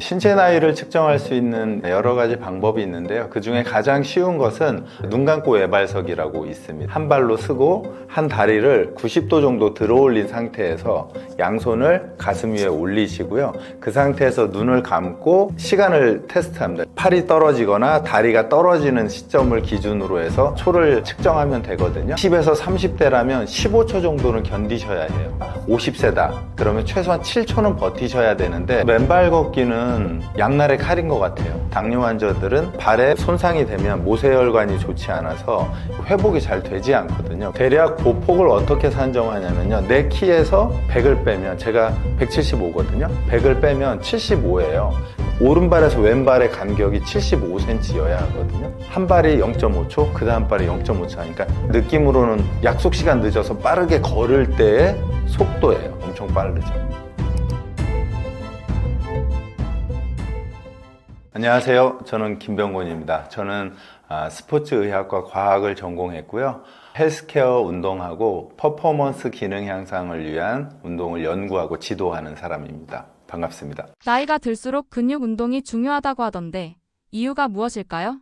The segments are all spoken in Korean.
신체 나이를 측정할 수 있는 여러 가지 방법이 있는데요. 그 중에 가장 쉬운 것은 눈 감고 외발석이라고 있습니다. 한 발로 서고 한 다리를 90도 정도 들어 올린 상태에서 양손을 가슴 위에 올리시고요. 그 상태에서 눈을 감고 시간을 테스트합니다. 팔이 떨어지거나 다리가 떨어지는 시점을 기준으로 해서 초를 측정하면 되거든요. 10에서 30대라면 15초 정도는 견디셔야 해요. 50세다 그러면 최소한 7초는 버티셔야 되는데, 맨발 걷기는 양날의 칼인 것 같아요. 당뇨 환자들은 발에 손상이 되면 모세혈관이 좋지 않아서 회복이 잘 되지 않거든요. 대략 보폭을 어떻게 산정하냐면요, 내 키에서 100을 빼면, 제가 175거든요 100을 빼면 75예요 오른발에서 왼발의 간격이 75cm여야 하거든요. 한 발이 0.5초, 그 다음 발이 0.5초 하니까 느낌으로는 약속 시간 늦어서 빠르게 걸을 때의 속도예요. 엄청 빠르죠. 안녕하세요. 저는 김병곤입니다. 저는 스포츠의학과 과학을 전공했고요. 헬스케어 운동하고 퍼포먼스 기능 향상을 위한 운동을 연구하고 지도하는 사람입니다. 반갑습니다. 나이가 들수록 근육 운동이 중요하다고 하던데 이유가 무엇일까요?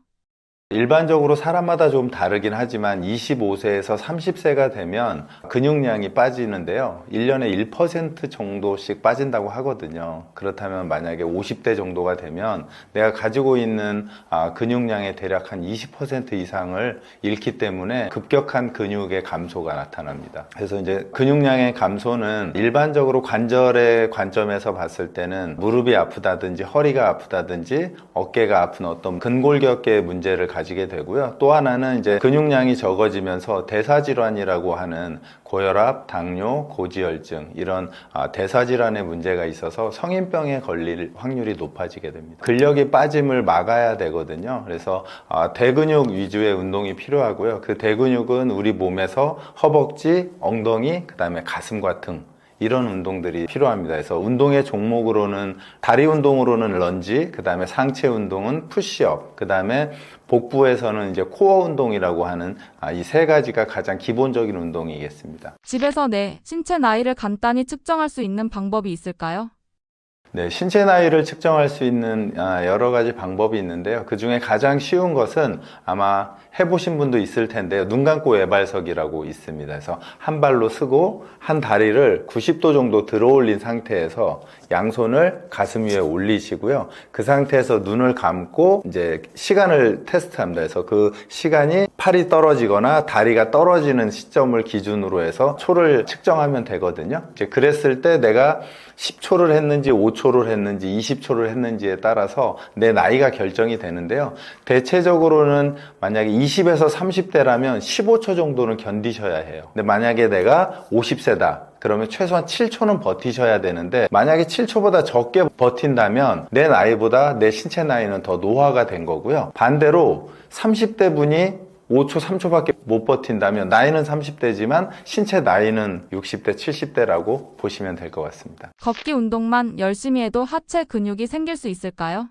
일반적으로 사람마다 좀 다르긴 하지만 25세에서 30세가 되면 근육량이 빠지는데요. 1년에 1% 정도씩 빠진다고 하거든요. 그렇다면 만약에 50대 정도가 되면 내가 가지고 있는 근육량의 대략 한 20% 이상을 잃기 때문에 급격한 근육의 감소가 나타납니다. 그래서 이제 근육량의 감소는 일반적으로 관절의 관점에서 봤을 때는 무릎이 아프다든지 허리가 아프다든지 어깨가 아픈 어떤 근골격계의 문제를 가지게 되고요. 또 하나는 이제 근육량이 적어지면서 대사질환이라고 하는 고혈압, 당뇨, 고지혈증 이런 대사질환의 문제가 있어서 성인병에 걸릴 확률이 높아지게 됩니다. 근력이 빠짐을 막아야 되거든요. 그래서 대근육 위주의 운동이 필요하고요. 그 대근육은 우리 몸에서 허벅지, 엉덩이, 그 다음에 가슴과 등 이런 운동들이 필요합니다. 그래서 운동의 종목으로는 다리 운동으로는 런지, 그 다음에 상체 운동은 푸시업, 그 다음에 복부에서는 이제 코어 운동이라고 하는 이 세 가지가 가장 기본적인 운동이겠습니다. 집에서 내 신체 나이를 간단히 측정할 수 있는 방법이 있을까요? 네, 신체 나이를 측정할 수 있는 여러 가지 방법이 있는데요. 그 중에 가장 쉬운 것은 아마 해보신 분도 있을 텐데요. 눈 감고 외발석이라고 있습니다. 그래서 한 발로 서고 한 다리를 90도 정도 들어 올린 상태에서 양손을 가슴 위에 올리시고요. 그 상태에서 눈을 감고 이제 시간을 테스트합니다. 그래서 그 시간이 팔이 떨어지거나 다리가 떨어지는 시점을 기준으로 해서 초를 측정하면 되거든요. 이제 그랬을 때 내가 10초를 했는지 5초를 했는지 20초를 했는지에 따라서 내 나이가 결정이 되는데요. 대체적으로는 만약에 20에서 30대라면 15초 정도는 견디셔야 해요. 근데 만약에 내가 50세다 그러면 최소한 7초는 버티셔야 되는데, 만약에 7초보다 적게 버틴다면 내 나이보다 내 신체 나이는 더 노화가 된 거고요. 반대로 30대 분이 5초, 3초밖에 못 버틴다면 나이는 30대지만 신체 나이는 60대, 70대라고 보시면 될 것 같습니다. 걷기 운동만 열심히 해도 하체 근육이 생길 수 있을까요?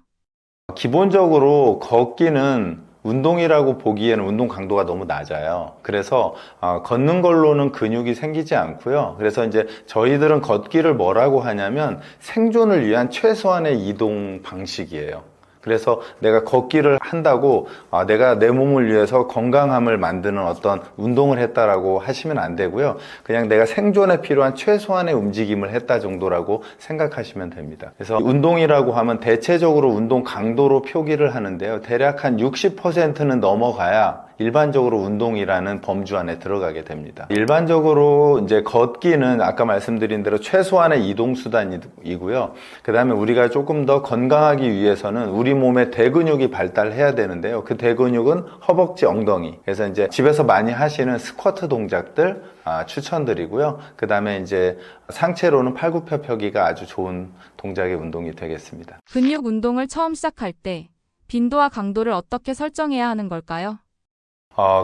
기본적으로 걷기는 운동이라고 보기에는 운동 강도가 너무 낮아요. 그래서 걷는 걸로는 근육이 생기지 않고요. 그래서 이제 저희들은 걷기를 뭐라고 하냐면 생존을 위한 최소한의 이동 방식이에요. 그래서 내가 걷기를 한다고 내가 내 몸을 위해서 건강함을 만드는 어떤 운동을 했다라고 하시면 안 되고요. 그냥 내가 생존에 필요한 최소한의 움직임을 했다 정도라고 생각하시면 됩니다. 그래서 운동이라고 하면 대체적으로 운동 강도로 표기를 하는데요. 대략 한 60%는 넘어가야 일반적으로 운동이라는 범주 안에 들어가게 됩니다. 일반적으로 이제 걷기는 아까 말씀드린 대로 최소한의 이동 수단이고요. 그 다음에 우리가 조금 더 건강하기 위해서는 우리 몸의 대근육이 발달해야 되는데요. 그 대근육은 허벅지, 엉덩이. 그래서 이제 집에서 많이 하시는 스쿼트 동작들 추천드리고요. 그 다음에 이제 상체로는 팔굽혀펴기가 아주 좋은 동작의 운동이 되겠습니다. 근육 운동을 처음 시작할 때 빈도와 강도를 어떻게 설정해야 하는 걸까요?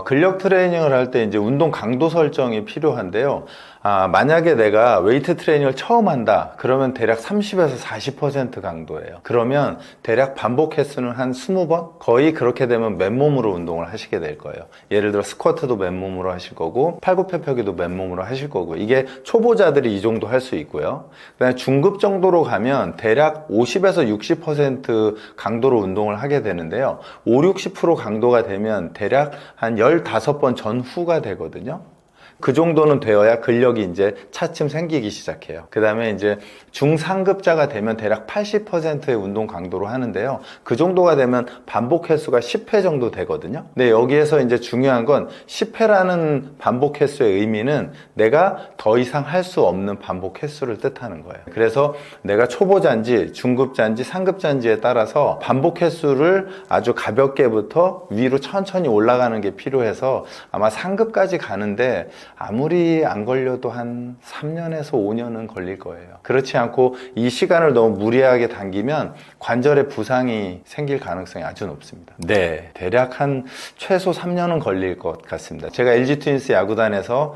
근력 트레이닝을 할 때 이제 운동 강도 설정이 필요한데요. 만약에 내가 웨이트 트레이닝을 처음 한다 그러면 대략 30에서 40% 강도예요. 그러면 대략 반복 횟수는 한 20번? 거의 그렇게 되면 맨몸으로 운동을 하시게 될 거예요. 예를 들어 스쿼트도 맨몸으로 하실 거고 팔굽혀펴기도 맨몸으로 하실 거고, 이게 초보자들이 이 정도 할 수 있고요. 그다음에 중급 정도로 가면 대략 50에서 60% 강도로 운동을 하게 되는데요. 5, 60% 강도가 되면 대략 한 15번 전후가 되거든요. 그 정도는 되어야 근력이 이제 차츰 생기기 시작해요. 그 다음에 이제 중상급자가 되면 대략 80%의 운동 강도로 하는데요. 그 정도가 되면 반복 횟수가 10회 정도 되거든요. 근데 여기에서 이제 중요한 건 10회라는 반복 횟수의 의미는 내가 더 이상 할 수 없는 반복 횟수를 뜻하는 거예요. 그래서 내가 초보자인지 중급자인지 상급자인지에 따라서 반복 횟수를 아주 가볍게부터 위로 천천히 올라가는 게 필요해서 아마 상급까지 가는데 아무리 안 걸려도 한 3년에서 5년은 걸릴 거예요. 그렇지 않고 이 시간을 너무 무리하게 당기면 관절에 부상이 생길 가능성이 아주 높습니다. 네, 대략 한 최소 3년은 걸릴 것 같습니다. 제가 LG 트윈스 야구단에서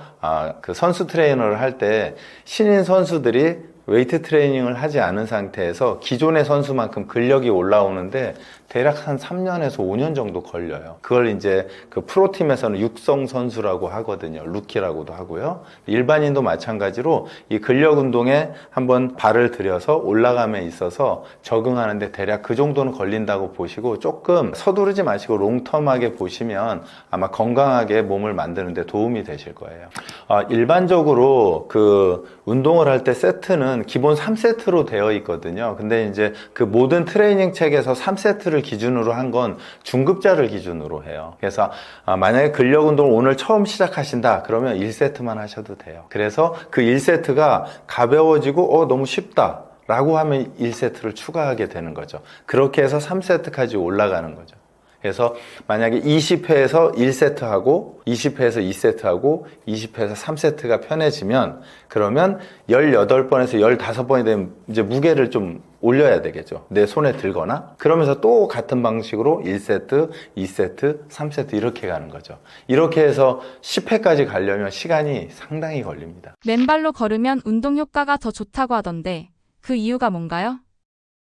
그 선수 트레이너를 할 때 신인 선수들이 웨이트 트레이닝을 하지 않은 상태에서 기존의 선수만큼 근력이 올라오는데 대략 한 3년에서 5년 정도 걸려요. 그걸 이제 그 프로팀에서는 육성 선수라고 하거든요. 루키라고도 하고요. 일반인도 마찬가지로 이 근력 운동에 한번 발을 들여서 올라감에 있어서 적응하는데 대략 그 정도는 걸린다고 보시고, 조금 서두르지 마시고 롱텀하게 보시면 아마 건강하게 몸을 만드는 데 도움이 되실 거예요. 일반적으로 그 운동을 할 때 세트는 기본 3세트로 되어 있거든요. 근데 이제 그 모든 트레이닝 책에서 3세트를 기준으로 한 건 중급자를 기준으로 해요. 그래서 만약에 근력 운동을 오늘 처음 시작하신다 그러면 1세트만 하셔도 돼요. 그래서 그 1세트가 가벼워지고 너무 쉽다 라고 하면 1세트를 추가하게 되는 거죠. 그렇게 해서 3세트까지 올라가는 거죠. 그래서 만약에 20회에서 1세트 하고 20회에서 2세트 하고 20회에서 3세트가 편해지면, 그러면 18번에서 15번이 되면 이제 무게를 좀 올려야 되겠죠. 내 손에 들거나. 그러면서 또 같은 방식으로 1세트, 2세트, 3세트 이렇게 가는 거죠. 이렇게 해서 10회까지 가려면 시간이 상당히 걸립니다. 맨발로 걸으면 운동 효과가 더 좋다고 하던데 그 이유가 뭔가요?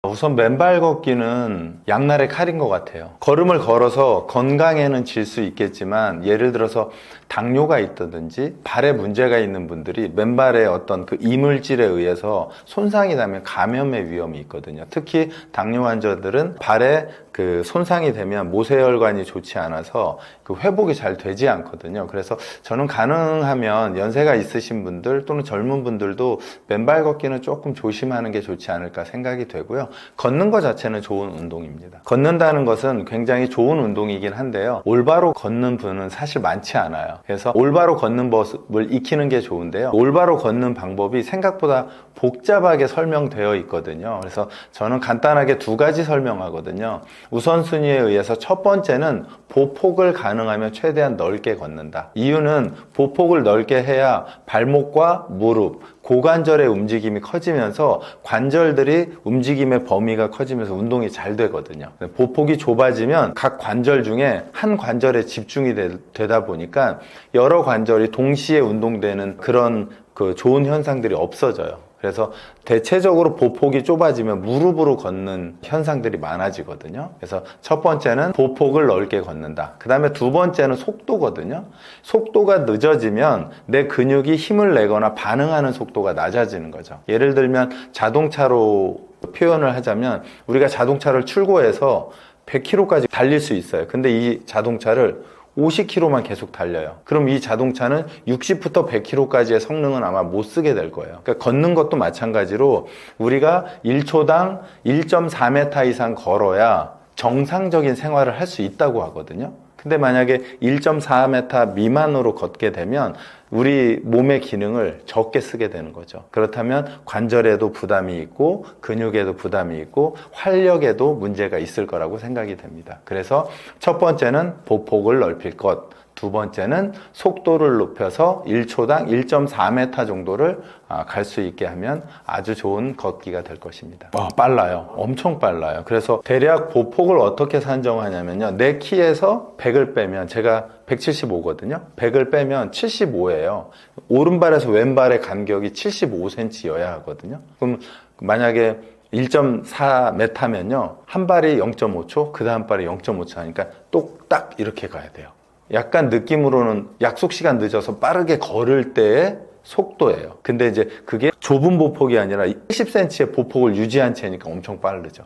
우선 맨발 걷기는 양날의 칼인 것 같아요. 걸음을 걸어서 건강에는 질 수 있겠지만, 예를 들어서 당뇨가 있다든지 발에 문제가 있는 분들이 맨발에 어떤 그 이물질에 의해서 손상이 나면 감염의 위험이 있거든요. 특히 당뇨 환자들은 발에 그 손상이 되면 모세혈관이 좋지 않아서 그 회복이 잘 되지 않거든요. 그래서 저는 가능하면 연세가 있으신 분들 또는 젊은 분들도 맨발 걷기는 조금 조심하는 게 좋지 않을까 생각이 되고요. 걷는 것 자체는 좋은 운동입니다. 걷는다는 것은 굉장히 좋은 운동이긴 한데요. 올바로 걷는 분은 사실 많지 않아요. 그래서 올바로 걷는 법을 익히는 게 좋은데요. 올바로 걷는 방법이 생각보다 복잡하게 설명되어 있거든요. 그래서 저는 간단하게 두 가지 설명하거든요. 우선순위에 의해서 첫 번째는 보폭을 가능하면 최대한 넓게 걷는다. 이유는 보폭을 넓게 해야 발목과 무릎, 고관절의 움직임이 커지면서 관절들이 움직임의 범위가 커지면서 운동이 잘 되거든요. 보폭이 좁아지면 각 관절 중에 한 관절에 집중이 되다 보니까 여러 관절이 동시에 운동되는 그런 그 좋은 현상들이 없어져요. 그래서 대체적으로 보폭이 좁아지면 무릎으로 걷는 현상들이 많아지거든요. 그래서 첫 번째는 보폭을 넓게 걷는다. 그 다음에 두 번째는 속도거든요. 속도가 늦어지면 내 근육이 힘을 내거나 반응하는 속도가 낮아지는 거죠. 예를 들면 자동차로 표현을 하자면, 우리가 자동차를 출고해서 100km까지 달릴 수 있어요. 근데 이 자동차를 50km만 계속 달려요. 그럼 이 자동차는 60부터 100km까지의 성능은 아마 못 쓰게 될 거예요. 그러니까 걷는 것도 마찬가지로 우리가 1초당 1.4m 이상 걸어야 정상적인 생활을 할 수 있다고 하거든요. 근데 만약에 1.4m 미만으로 걷게 되면 우리 몸의 기능을 적게 쓰게 되는 거죠. 그렇다면 관절에도 부담이 있고 근육에도 부담이 있고 활력에도 문제가 있을 거라고 생각이 됩니다. 그래서 첫 번째는 보폭을 넓힐 것, 두 번째는 속도를 높여서 1초당 1.4m 정도를 갈 수 있게 하면 아주 좋은 걷기가 될 것입니다. 빨라요. 엄청 빨라요. 그래서 대략 보폭을 어떻게 산정하냐면요. 내 키에서 100을 빼면 제가 175거든요. 100을 빼면 75예요. 오른발에서 왼발의 간격이 75cm여야 하거든요. 그럼 만약에 1.4m면요. 한 발이 0.5초, 그 다음 발이 0.5초 하니까 똑딱 이렇게 가야 돼요. 약간 느낌으로는 약속 시간 늦어서 빠르게 걸을 때의 속도예요. 근데 이제 그게 좁은 보폭이 아니라 10cm의 보폭을 유지한 채니까 엄청 빠르죠.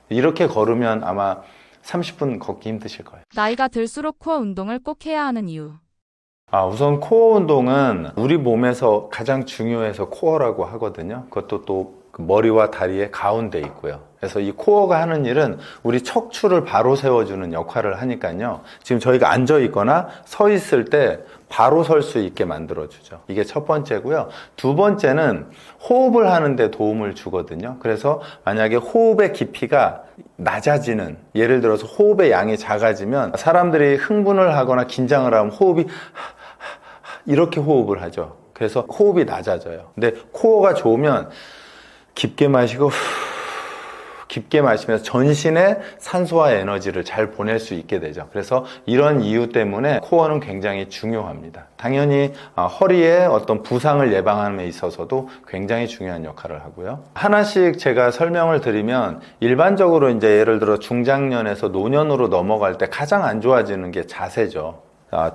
이렇게 걸으면 아마 30분 걷기 힘드실 거예요. 나이가 들수록 코어 운동을 꼭 해야 하는 이유. 우선 코어 운동은 우리 몸에서 가장 중요해서 코어라고 하거든요. 그것도 또 머리와 다리의 가운데 있고요. 그래서 이 코어가 하는 일은 우리 척추를 바로 세워주는 역할을 하니까요. 지금 저희가 앉아 있거나 서 있을 때 바로 설 수 있게 만들어주죠. 이게 첫 번째고요. 두 번째는 호흡을 하는데 도움을 주거든요. 그래서 만약에 호흡의 깊이가 낮아지는, 예를 들어서 호흡의 양이 작아지면 사람들이 흥분을 하거나 긴장을 하면 호흡이 이렇게 호흡을 하죠. 그래서 호흡이 낮아져요. 근데 코어가 좋으면 깊게 마시고 깊게 마시면서 전신에 산소와 에너지를 잘 보낼 수 있게 되죠. 그래서 이런 이유 때문에 코어는 굉장히 중요합니다. 당연히 허리에 어떤 부상을 예방하는 데 있어서도 굉장히 중요한 역할을 하고요. 하나씩 제가 설명을 드리면 일반적으로 이제 예를 들어 중장년에서 노년으로 넘어갈 때 가장 안 좋아지는 게 자세죠.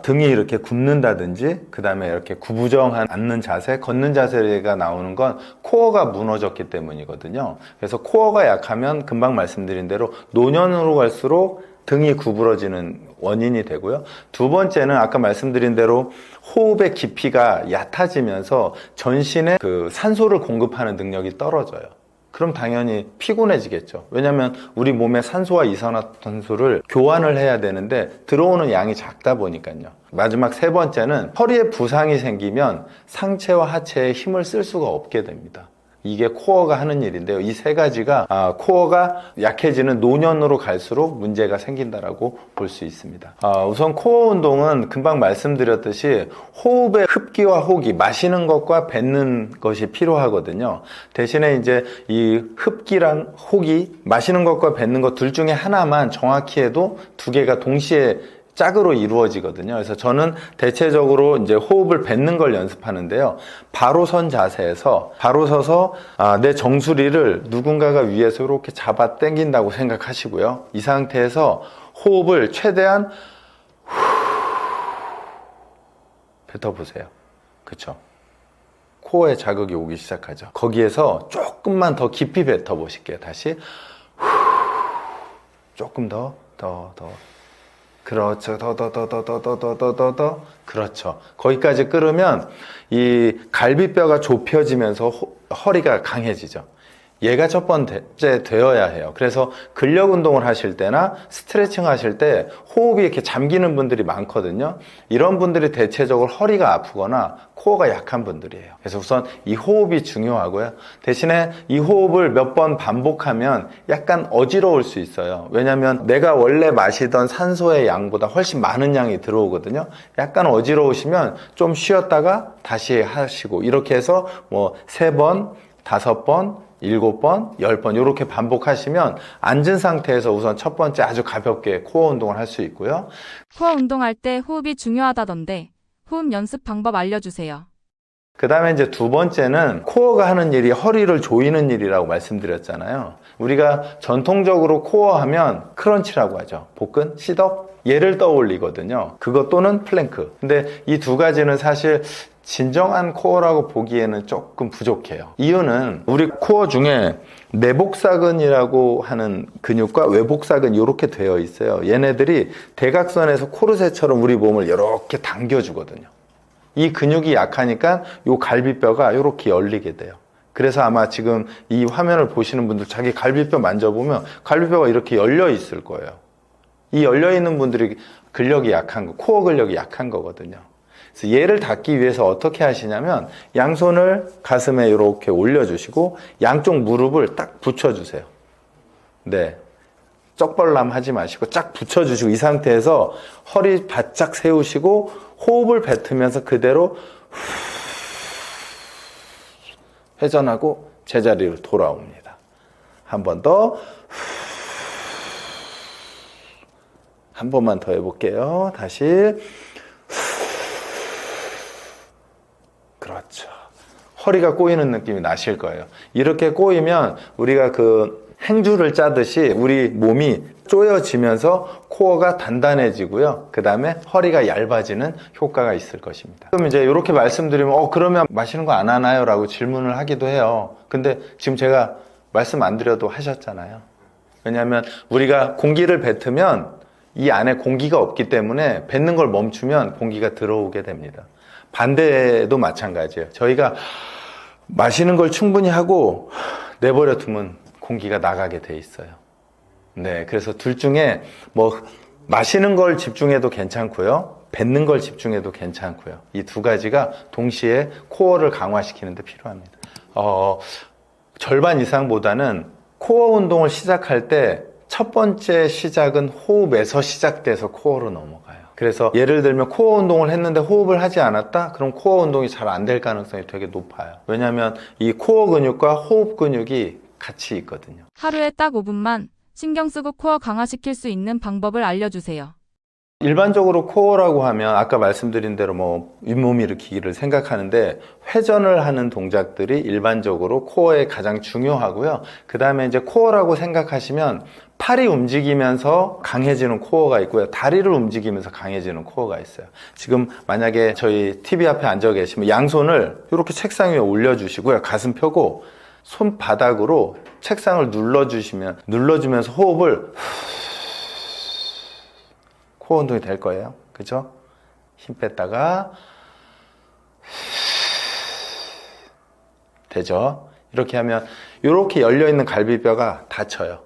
등이 이렇게 굽는다든지 그 다음에 이렇게 구부정한 앉는 자세, 걷는 자세가 나오는 건 코어가 무너졌기 때문이거든요. 그래서 코어가 약하면 금방 말씀드린 대로 노년으로 갈수록 등이 구부러지는 원인이 되고요. 두 번째는 아까 말씀드린 대로 호흡의 깊이가 얕아지면서 전신에 그 산소를 공급하는 능력이 떨어져요. 그럼 당연히 피곤해지겠죠. 왜냐하면 우리 몸에 산소와 이산화탄소를 교환을 해야 되는데 들어오는 양이 작다 보니까요. 마지막 세 번째는 허리에 부상이 생기면 상체와 하체에 힘을 쓸 수가 없게 됩니다. 이게 코어가 하는 일인데요. 이 세 가지가 코어가 약해지는 노년으로 갈수록 문제가 생긴다라고 볼 수 있습니다. 우선 코어 운동은 금방 말씀드렸듯이 호흡의 흡기와 호기, 마시는 것과 뱉는 것이 필요하거든요. 대신에 이제 이 흡기랑 호기, 마시는 것과 뱉는 것 둘 중에 하나만 정확히 해도 두 개가 동시에 짝으로 이루어지거든요. 그래서 저는 대체적으로 이제 호흡을 뱉는 걸 연습하는데요. 바로 선 자세에서 바로 서서 내 정수리를 누군가가 위에서 이렇게 잡아 당긴다고 생각하시고요. 이 상태에서 호흡을 최대한 뱉어보세요. 그렇죠? 코어에 자극이 오기 시작하죠. 거기에서 조금만 더 깊이 뱉어보실게요. 다시 조금 더. 그렇죠. 더. 그렇죠. 거기까지 끓으면 이 갈비뼈가 좁혀지면서 허리가 강해지죠. 얘가 첫 번째 되어야 해요. 그래서 근력 운동을 하실 때나 스트레칭 하실 때 호흡이 이렇게 잠기는 분들이 많거든요. 이런 분들이 대체적으로 허리가 아프거나 코어가 약한 분들이에요. 그래서 우선 이 호흡이 중요하고요. 대신에 이 호흡을 몇 번 반복하면 약간 어지러울 수 있어요. 왜냐하면 내가 원래 마시던 산소의 양보다 훨씬 많은 양이 들어오거든요. 약간 어지러우시면 좀 쉬었다가 다시 하시고 이렇게 해서 뭐 3번, 5번, 7번, 10번 이렇게 반복하시면 앉은 상태에서 우선 첫 번째 아주 가볍게 코어 운동을 할 수 있고요. 코어 운동할 때 호흡이 중요하다던데 호흡 연습 방법 알려주세요. 그 다음에 이제 두 번째는 코어가 하는 일이 허리를 조이는 일이라고 말씀드렸잖아요. 우리가 전통적으로 코어 하면 크런치라고 하죠. 복근, 시덥, 얘를 떠올리거든요. 그것 또는 플랭크. 근데 이 두 가지는 사실 진정한 코어라고 보기에는 조금 부족해요. 이유는 우리 코어 중에 내복사근이라고 하는 근육과 외복사근 이렇게 되어 있어요. 얘네들이 대각선에서 코르셋처럼 우리 몸을 이렇게 당겨주거든요. 이 근육이 약하니까 이 갈비뼈가 이렇게 열리게 돼요. 그래서 아마 지금 이 화면을 보시는 분들 자기 갈비뼈 만져보면 갈비뼈가 이렇게 열려 있을 거예요. 이 열려 있는 분들이 근력이 약한 거, 코어 근력이 약한 거거든요. 그래서 얘를 닫기 위해서 어떻게 하시냐면 양손을 가슴에 이렇게 올려주시고 양쪽 무릎을 딱 붙여주세요. 네, 쩍벌남 하지 마시고 쫙 붙여주시고 이 상태에서 허리 바짝 세우시고 호흡을 뱉으면서 그대로 회전하고 제자리로 돌아옵니다. 한 번 더. 한 번만 더 해볼게요. 다시. 그렇죠. 허리가 꼬이는 느낌이 나실 거예요. 이렇게 꼬이면 우리가 그 행주를 짜듯이 우리 몸이 쪼여지면서 코어가 단단해지고요. 그 다음에 허리가 얇아지는 효과가 있을 것입니다. 그럼 이제 이렇게 말씀드리면 그러면 마시는 거 안 하나요? 라고 질문을 하기도 해요. 근데 지금 제가 말씀 안 드려도 하셨잖아요. 왜냐하면 우리가 공기를 뱉으면 이 안에 공기가 없기 때문에 뱉는 걸 멈추면 공기가 들어오게 됩니다. 반대도 마찬가지예요. 저희가 마시는 걸 충분히 하고 내버려 두면 공기가 나가게 돼 있어요. 네, 그래서 둘 중에 마시는 걸 집중해도 괜찮고요. 뱉는 걸 집중해도 괜찮고요. 이 두 가지가 동시에 코어를 강화시키는 데 필요합니다. 절반 이상보다는 코어 운동을 시작할 때 첫 번째 시작은 호흡에서 시작돼서 코어로 넘어가요. 그래서 예를 들면 코어 운동을 했는데 호흡을 하지 않았다? 그럼 코어 운동이 잘 안 될 가능성이 되게 높아요. 왜냐하면 이 코어 근육과 호흡 근육이 같이 있거든요. 하루에 딱 5분만 신경 쓰고 코어 강화시킬 수 있는 방법을 알려주세요. 일반적으로 코어라고 하면 아까 말씀드린 대로 윗몸 일으키기를 생각하는데 회전을 하는 동작들이 일반적으로 코어에 가장 중요하고요. 그 다음에 이제 코어라고 생각하시면 팔이 움직이면서 강해지는 코어가 있고요. 다리를 움직이면서 강해지는 코어가 있어요. 지금 만약에 저희 TV 앞에 앉아 계시면 양손을 이렇게 책상 위에 올려주시고요. 가슴 펴고 손바닥으로 책상을 눌러주면서 호흡을 코어 운동이 될 거예요. 그죠? 힘 뺐다가 되죠? 이렇게 하면 이렇게 열려있는 갈비뼈가 닫혀요.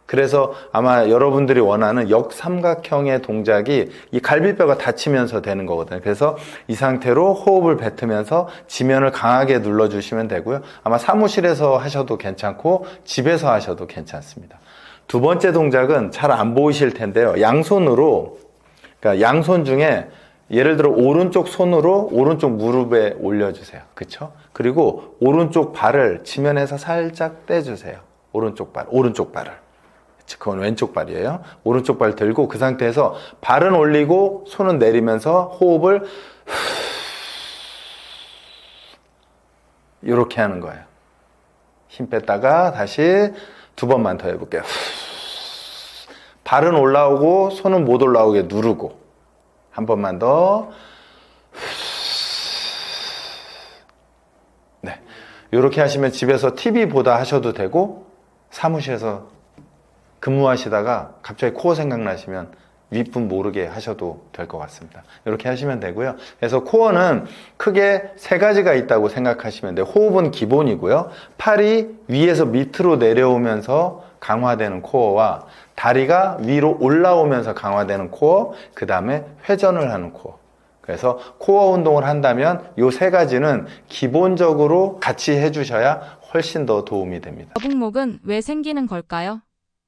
그래서 아마 여러분들이 원하는 역삼각형의 동작이 이 갈비뼈가 닫히면서 되는 거거든요. 그래서 이 상태로 호흡을 뱉으면서 지면을 강하게 눌러주시면 되고요. 아마 사무실에서 하셔도 괜찮고 집에서 하셔도 괜찮습니다. 두 번째 동작은 잘 안 보이실 텐데요. 양손으로, 그러니까 양손 중에 예를 들어 오른쪽 손으로 오른쪽 무릎에 올려주세요. 그쵸? 그리고 오른쪽 발을 지면에서 살짝 떼주세요. 오른쪽 발을. 그건 왼쪽 발이에요. 오른쪽 발 들고 그 상태에서 발은 올리고 손은 내리면서 호흡을 이렇게 하는 거예요. 힘 뺐다가 다시 두 번만 더 해볼게요. 발은 올라오고 손은 못 올라오게 누르고 한 번만 더. 네, 이렇게 하시면 집에서 TV 보다 하셔도 되고 사무실에서 근무하시다가 갑자기 코어 생각나시면 윗분 모르게 하셔도 될 것 같습니다. 이렇게 하시면 되고요. 그래서 코어는 크게 세 가지가 있다고 생각하시면 돼요. 호흡은 기본이고요. 팔이 위에서 밑으로 내려오면서 강화되는 코어와 다리가 위로 올라오면서 강화되는 코어, 그 다음에 회전을 하는 코어. 그래서 코어 운동을 한다면 이 세 가지는 기본적으로 같이 해주셔야 훨씬 더 도움이 됩니다. 거북목은 왜 생기는 걸까요?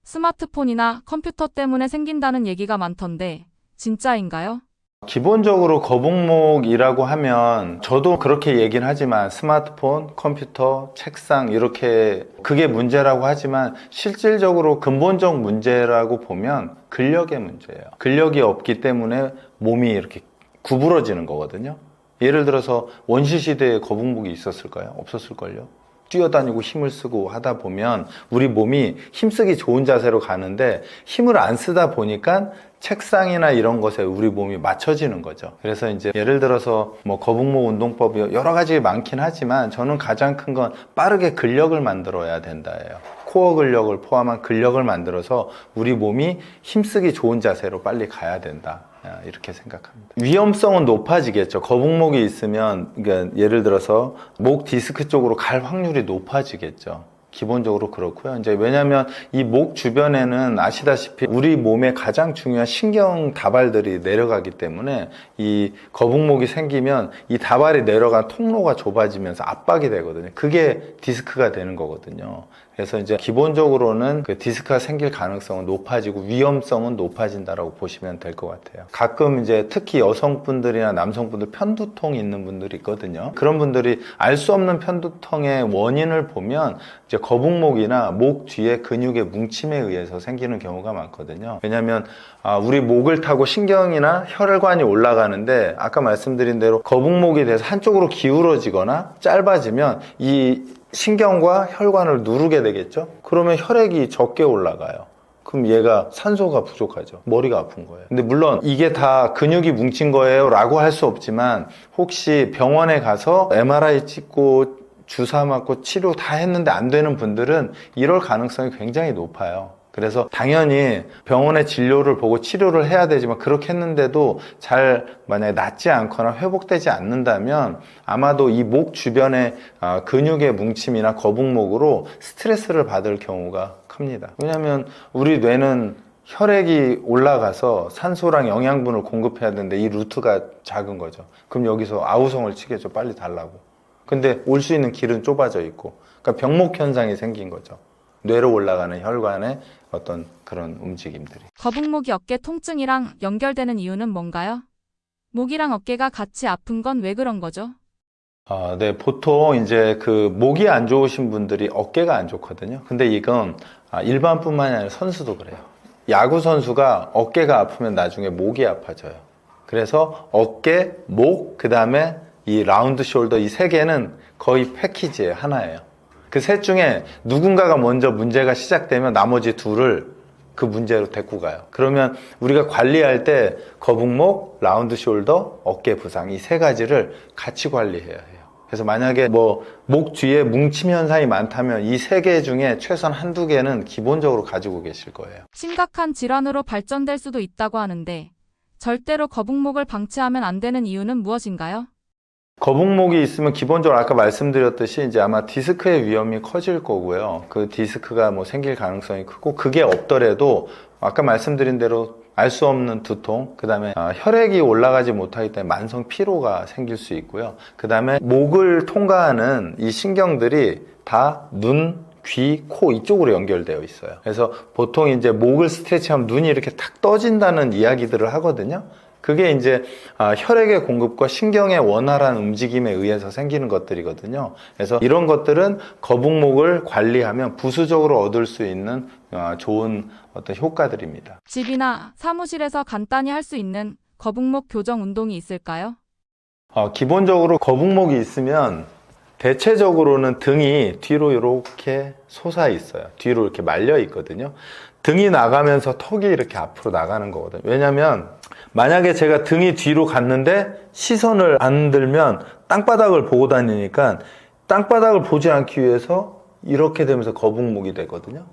스마트폰이나 컴퓨터 때문에 생긴다는 얘기가 많던데 진짜인가요? 기본적으로 거북목이라고 하면 저도 그렇게 얘기는 하지만 스마트폰, 컴퓨터, 책상 이렇게 그게 문제라고 하지만 실질적으로 근본적 문제라고 보면 근력의 문제예요. 근력이 없기 때문에 몸이 이렇게 구부러지는 거거든요. 예를 들어서 원시시대에 거북목이 있었을까요? 없었을걸요? 뛰어다니고 힘을 쓰고 하다 보면 우리 몸이 힘쓰기 좋은 자세로 가는데 힘을 안 쓰다 보니까 책상이나 이런 것에 우리 몸이 맞춰지는 거죠. 그래서 이제 예를 들어서 거북목 운동법이 여러 가지 많긴 하지만 저는 가장 큰 건 빠르게 근력을 만들어야 된다예요. 코어 근력을 포함한 근력을 만들어서 우리 몸이 힘쓰기 좋은 자세로 빨리 가야 된다. 이렇게 생각합니다. 위험성은 높아지겠죠. 거북목이 있으면 그러니까 예를 들어서 목 디스크 쪽으로 갈 확률이 높아지겠죠. 기본적으로 그렇고요. 이제 왜냐하면 이 목 주변에는 아시다시피 우리 몸의 가장 중요한 신경 다발들이 내려가기 때문에 이 거북목이 생기면 이 다발이 내려간 통로가 좁아지면서 압박이 되거든요. 그게 디스크가 되는 거거든요. 그래서 이제 기본적으로는 그 디스크가 생길 가능성은 높아지고 위험성은 높아진다라고 보시면 될 것 같아요. 가끔 이제 특히 여성분들이나 남성분들 편두통이 있는 분들이 있거든요. 그런 분들이 알 수 없는 편두통의 원인을 보면 이제 거북목이나 목 뒤에 근육의 뭉침에 의해서 생기는 경우가 많거든요. 왜냐하면 우리 목을 타고 신경이나 혈관이 올라가는데 아까 말씀드린 대로 거북목이 돼서 한쪽으로 기울어지거나 짧아지면 이 신경과 혈관을 누르게 되겠죠? 그러면 혈액이 적게 올라가요. 그럼 얘가 산소가 부족하죠. 머리가 아픈 거예요. 근데 물론 이게 다 근육이 뭉친 거예요 라고 할 수 없지만 혹시 병원에 가서 MRI 찍고 주사 맞고 치료 다 했는데 안 되는 분들은 이럴 가능성이 굉장히 높아요. 그래서 당연히 병원의 진료를 보고 치료를 해야 되지만 그렇게 했는데도 잘 만약에 낫지 않거나 회복되지 않는다면 아마도 이 목 주변의 근육의 뭉침이나 거북목으로 스트레스를 받을 경우가 큽니다. 왜냐하면 우리 뇌는 혈액이 올라가서 산소랑 영양분을 공급해야 되는데 이 루트가 작은 거죠. 그럼 여기서 아우성을 치겠죠. 빨리 달라고. 근데 올 수 있는 길은 좁아져 있고 그러니까 병목 현상이 생긴 거죠. 뇌로 올라가는 혈관의 어떤 그런 움직임들이. 거북목이 어깨 통증이랑 연결되는 이유는 뭔가요? 목이랑 어깨가 같이 아픈 건 왜 그런 거죠? 네, 보통 이제 그 목이 안 좋으신 분들이 어깨가 안 좋거든요. 근데 이건 일반뿐만이 아니라 선수도 그래요. 야구 선수가 어깨가 아프면 나중에 목이 아파져요. 그래서 어깨, 목, 그 다음에 이 라운드 숄더 이 세 개는 거의 패키지예요. 하나예요. 그 셋 중에 누군가가 먼저 문제가 시작되면 나머지 둘을 그 문제로 데리고 가요. 그러면 우리가 관리할 때 거북목, 라운드 숄더, 어깨 부상 이 세 가지를 같이 관리해야 해요. 그래서 만약에 뭐 목 뒤에 뭉침 현상이 많다면 이 세 개 중에 최소한 한두 개는 기본적으로 가지고 계실 거예요. 심각한 질환으로 발전될 수도 있다고 하는데 절대로 거북목을 방치하면 안 되는 이유는 무엇인가요? 거북목이 있으면 기본적으로 아까 말씀드렸듯이 이제 아마 디스크의 위험이 커질 거고요. 그 디스크가 뭐 생길 가능성이 크고 그게 없더라도 아까 말씀드린 대로 알 수 없는 두통, 그 다음에 혈액이 올라가지 못하기 때문에 만성 피로가 생길 수 있고요. 그 다음에 목을 통과하는 이 신경들이 다 눈, 귀, 코 이쪽으로 연결되어 있어요. 그래서 보통 이제 목을 스트레칭하면 눈이 이렇게 탁 떠진다는 이야기들을 하거든요. 그게 이제 혈액의 공급과 신경의 원활한 움직임에 의해서 생기는 것들이거든요. 그래서 이런 것들은 거북목을 관리하면 부수적으로 얻을 수 있는 좋은 어떤 효과들입니다. 집이나 사무실에서 간단히 할 수 있는 거북목 교정 운동이 있을까요? 기본적으로 거북목이 있으면 대체적으로는 등이 뒤로 이렇게 솟아 있어요. 뒤로 이렇게 말려 있거든요. 등이 나가면서 턱이 이렇게 앞으로 나가는 거거든요. 왜냐면 만약에 제가 등이 뒤로 갔는데 시선을 안 들면 땅바닥을 보고 다니니까 땅바닥을 보지 않기 위해서 이렇게 되면서 거북목이 되거든요.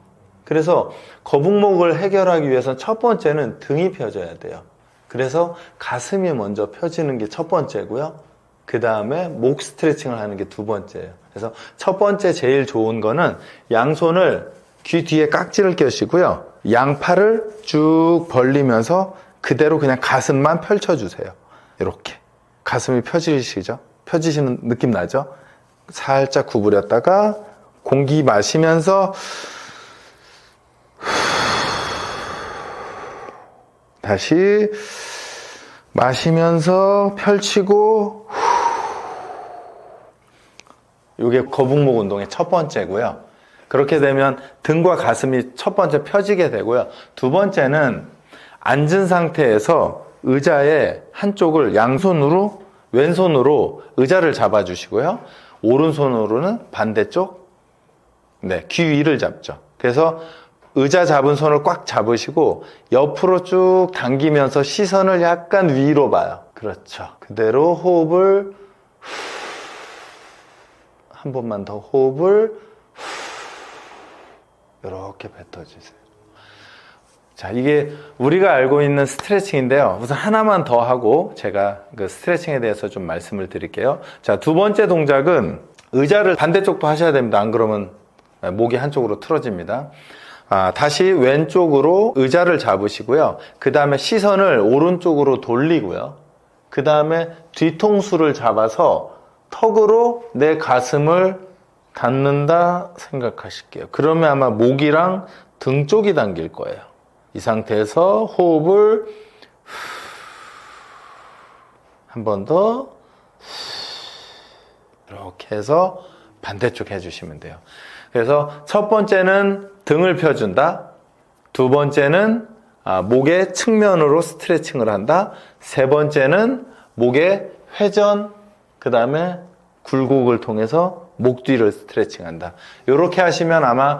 그래서 거북목을 해결하기 위해서는 첫 번째는 등이 펴져야 돼요. 그래서 가슴이 먼저 펴지는 게 첫 번째고요. 그 다음에 목 스트레칭을 하는 게 두 번째예요. 그래서 첫 번째 제일 좋은 거는 양손을 귀 뒤에 깍지를 껴시고요. 양팔을 쭉 벌리면서 그대로 그냥 가슴만 펼쳐주세요. 이렇게. 가슴이 펴지시죠? 펴지시는 느낌 나죠? 살짝 구부렸다가 공기 마시면서 다시 마시면서 펼치고 이게 거북목 운동의 첫 번째고요. 그렇게 되면 등과 가슴이 첫 번째 펴지게 되고요. 두 번째는 앉은 상태에서 의자의 한쪽을 양손으로 왼손으로 의자를 잡아주시고요. 오른손으로는 반대쪽 귀 위를 잡죠. 그래서 의자 잡은 손을 꽉 잡으시고 옆으로 쭉 당기면서 시선을 약간 위로 봐요. 그렇죠. 그대로 호흡을 한 번만 더 호흡을 이렇게 뱉어주세요. 자, 이게 우리가 알고 있는 스트레칭인데요. 우선 하나만 더 하고 제가 그 스트레칭에 대해서 좀 말씀을 드릴게요. 자, 두 번째 동작은 의자를 반대쪽도 하셔야 됩니다. 안 그러면 목이 한쪽으로 틀어집니다. 다시 왼쪽으로 의자를 잡으시고요. 그 다음에 시선을 오른쪽으로 돌리고요. 그 다음에 뒤통수를 잡아서 턱으로 내 가슴을 닿는다 생각하실게요. 그러면 아마 목이랑 등 쪽이 당길 거예요. 이 상태에서 호흡을 한 번 더 이렇게 해서 반대쪽 해주시면 돼요. 그래서 첫 번째는 등을 펴준다. 두 번째는 목의 측면으로 스트레칭을 한다. 세 번째는 목의 회전, 그 다음에 굴곡을 통해서 목 뒤를 스트레칭한다. 이렇게 하시면 아마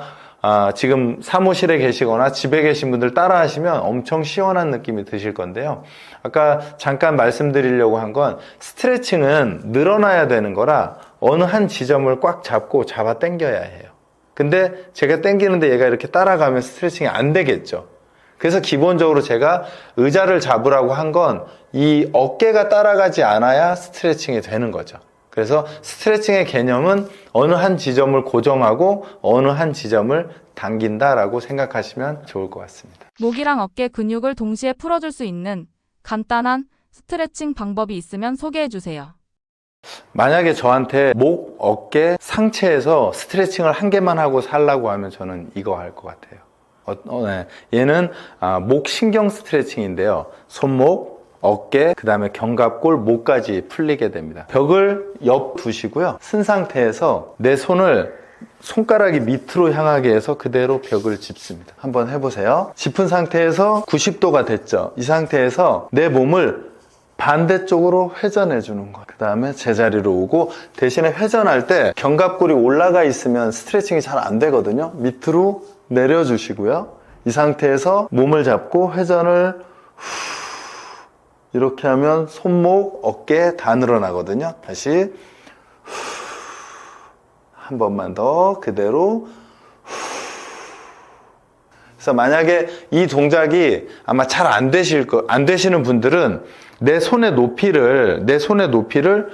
지금 사무실에 계시거나 집에 계신 분들 따라 하시면 엄청 시원한 느낌이 드실 건데요. 아까 잠깐 말씀드리려고 한 건 스트레칭은 늘어나야 되는 거라 어느 한 지점을 꽉 잡고 잡아 당겨야 해요. 근데 제가 당기는데 얘가 이렇게 따라가면 스트레칭이 안 되겠죠. 그래서 기본적으로 제가 의자를 잡으라고 한 건 이 어깨가 따라가지 않아야 스트레칭이 되는 거죠. 그래서 스트레칭의 개념은 어느 한 지점을 고정하고 어느 한 지점을 당긴다라고 생각하시면 좋을 것 같습니다. 목이랑 어깨 근육을 동시에 풀어줄 수 있는 간단한 스트레칭 방법이 있으면 소개해 주세요. 만약에 저한테 목, 어깨, 상체에서 스트레칭을 한 개만 하고 살라고 하면 저는 이거 할 것 같아요. 네. 얘는 목 신경 스트레칭인데요. 손목, 어깨, 그 다음에 견갑골, 목까지 풀리게 됩니다. 벽을 옆 두시고요. 쓴 상태에서 내 손을 손가락이 밑으로 향하게 해서 그대로 벽을 짚습니다. 한번 해보세요. 짚은 상태에서 90도가 됐죠. 이 상태에서 내 몸을 반대쪽으로 회전해 주는 거예요. 그 다음에 제자리로 오고, 대신에 회전할 때 견갑골이 올라가 있으면 스트레칭이 잘 안 되거든요. 밑으로 내려주시고요. 이 상태에서 몸을 잡고 회전을 이렇게 하면 손목, 어깨 다 늘어나거든요. 다시 한 번만 더 그대로. 그래서 만약에 이 동작이 아마 잘 안 되시는 분들은 내 손의 높이를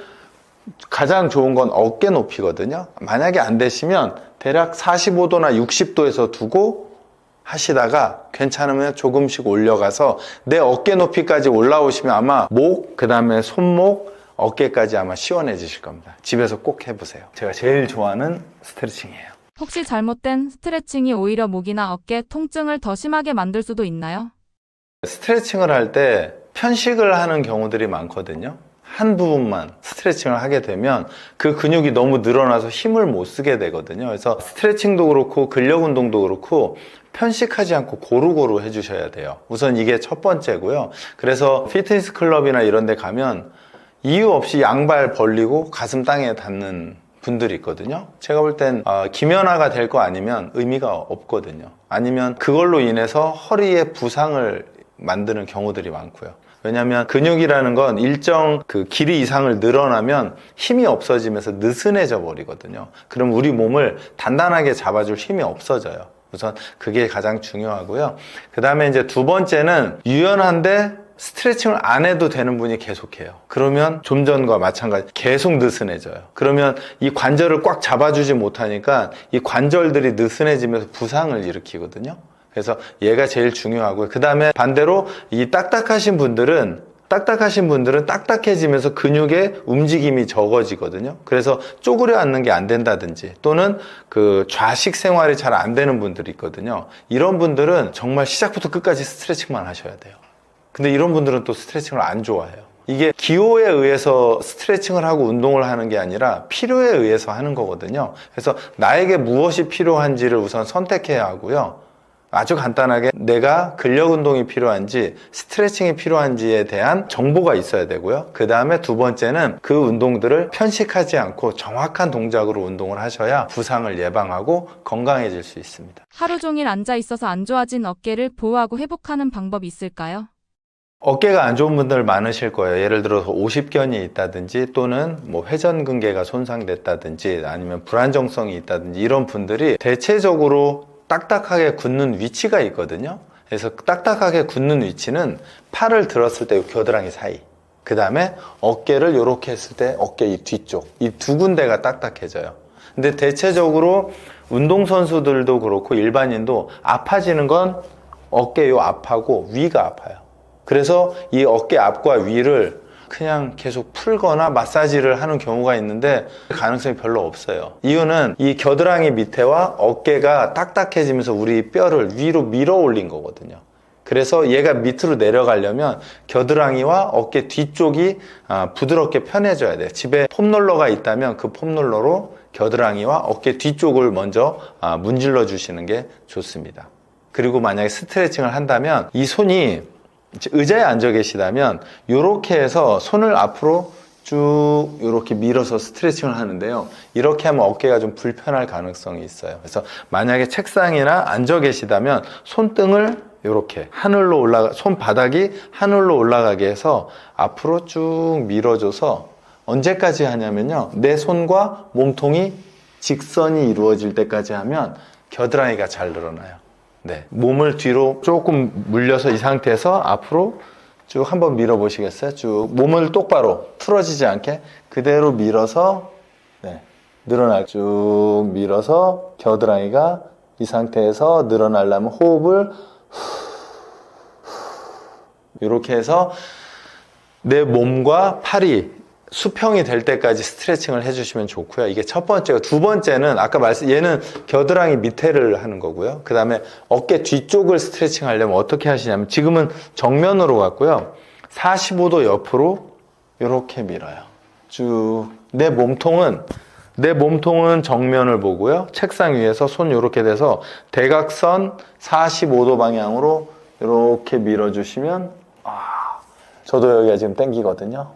가장 좋은 건 어깨 높이거든요. 만약에 안 되시면 대략 45도나 60도에서 두고 하시다가 괜찮으면 조금씩 올려가서 내 어깨 높이까지 올라오시면 아마 목, 그 다음에 손목, 어깨까지 아마 시원해지실 겁니다. 집에서 꼭 해보세요. 제가 제일 좋아하는 스트레칭이에요. 혹시 잘못된 스트레칭이 오히려 목이나 어깨 통증을 더 심하게 만들 수도 있나요? 스트레칭을 할 때 편식을 하는 경우들이 많거든요. 한 부분만 스트레칭을 하게 되면 그 근육이 너무 늘어나서 힘을 못 쓰게 되거든요. 그래서 스트레칭도 그렇고 근력 운동도 그렇고 편식하지 않고 고루고루 해주셔야 돼요. 우선 이게 첫 번째고요. 그래서 피트니스 클럽이나 이런 데 가면 이유 없이 양발 벌리고 가슴 땅에 닿는 분들이 있거든요. 제가 볼 땐 김연아가 될 거 아니면 의미가 없거든요. 아니면 그걸로 인해서 허리에 부상을 만드는 경우들이 많고요. 왜냐하면 근육이라는 건 일정 그 길이 이상을 늘어나면 힘이 없어지면서 느슨해져 버리거든요. 그럼 우리 몸을 단단하게 잡아줄 힘이 없어져요. 우선 그게 가장 중요하고요. 그 다음에 이제 두 번째는 유연한데 스트레칭을 안 해도 되는 분이 계속해요. 그러면 좀 전과 마찬가지 계속 느슨해져요. 그러면 이 관절을 꽉 잡아주지 못하니까 이 관절들이 느슨해지면서 부상을 일으키거든요. 그래서 얘가 제일 중요하고요. 그 다음에 반대로 이 딱딱하신 분들은 딱딱해지면서 근육의 움직임이 적어지거든요. 그래서 쪼그려 앉는 게 안 된다든지 또는 그 좌식 생활이 잘 안 되는 분들이 있거든요. 이런 분들은 정말 시작부터 끝까지 스트레칭만 하셔야 돼요. 근데 이런 분들은 또 스트레칭을 안 좋아해요. 이게 기호에 의해서 스트레칭을 하고 운동을 하는 게 아니라 필요에 의해서 하는 거거든요. 그래서 나에게 무엇이 필요한지를 우선 선택해야 하고요. 아주 간단하게 내가 근력 운동이 필요한지 스트레칭이 필요한지에 대한 정보가 있어야 되고요. 그 다음에 두 번째는 그 운동들을 편식하지 않고 정확한 동작으로 운동을 하셔야 부상을 예방하고 건강해질 수 있습니다. 하루 종일 앉아 있어서 안 좋아진 어깨를 보호하고 회복하는 방법이 있을까요? 어깨가 안 좋은 분들 많으실 거예요. 예를 들어서 오십견이 있다든지 또는 뭐 회전근개가 손상됐다든지 아니면 불안정성이 있다든지 이런 분들이 대체적으로 딱딱하게 굳는 위치가 있거든요. 그래서 딱딱하게 굳는 위치는 팔을 들었을 때 겨드랑이 사이, 그 다음에 어깨를 이렇게 했을 때 어깨 이 뒤쪽, 이 두 군데가 딱딱해져요. 근데 대체적으로 운동선수들도 그렇고 일반인도 아파지는 건 어깨 요 앞하고 위가 아파요. 그래서 이 어깨 앞과 위를 그냥 계속 풀거나 마사지를 하는 경우가 있는데 가능성이 별로 없어요. 이유는 이 겨드랑이 밑에와 어깨가 딱딱해지면서 우리 뼈를 위로 밀어 올린 거거든요. 그래서 얘가 밑으로 내려가려면 겨드랑이와 어깨 뒤쪽이 부드럽게 편해져야 돼요. 집에 폼롤러가 있다면 그 폼롤러로 겨드랑이와 어깨 뒤쪽을 먼저 문질러 주시는 게 좋습니다. 그리고 만약에 스트레칭을 한다면 이 손이 의자에 앉아 계시다면 이렇게 해서 손을 앞으로 쭉 이렇게 밀어서 스트레칭을 하는데요. 이렇게 하면 어깨가 좀 불편할 가능성이 있어요. 그래서 만약에 책상이나 앉아 계시다면 손등을 이렇게 하늘로 손바닥이 하늘로 올라가게 해서 앞으로 쭉 밀어줘서 언제까지 하냐면요. 내 손과 몸통이 직선이 이루어질 때까지 하면 겨드랑이가 잘 늘어나요. 네. 몸을 뒤로 조금 물려서 이 상태에서 앞으로 쭉 한번 밀어 보시겠어요? 쭉 몸을 똑바로 틀어지지 않게 그대로 밀어서 쭉 밀어서 겨드랑이가 이 상태에서 늘어나려면 호흡을 이렇게 해서 내 몸과 팔이 수평이 될 때까지 스트레칭을 해주시면 좋고요. 이게 첫 번째고, 두 번째는 아까 얘는 겨드랑이 밑에를 하는 거고요. 그 다음에 어깨 뒤쪽을 스트레칭 하려면 어떻게 하시냐면 지금은 정면으로 갔고요. 45도 옆으로 이렇게 밀어요. 쭉 내 몸통은 정면을 보고요. 책상 위에서 손 이렇게 돼서 대각선 45도 방향으로 이렇게 밀어주시면 저도 여기가 지금 땡기거든요.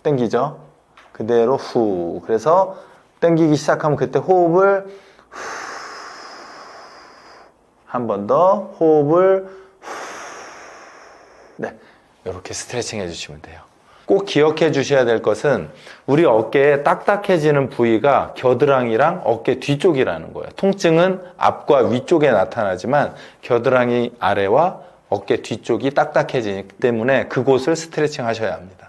땡기죠? 그대로 후. 그래서 땡기기 시작하면 그때 호흡을 한 번 더 호흡을 이렇게 스트레칭 해주시면 돼요. 꼭 기억해 주셔야 될 것은 우리 어깨에 딱딱해지는 부위가 겨드랑이랑 어깨 뒤쪽이라는 거예요. 통증은 앞과 위쪽에 나타나지만 겨드랑이 아래와 어깨 뒤쪽이 딱딱해지기 때문에 그곳을 스트레칭 하셔야 합니다.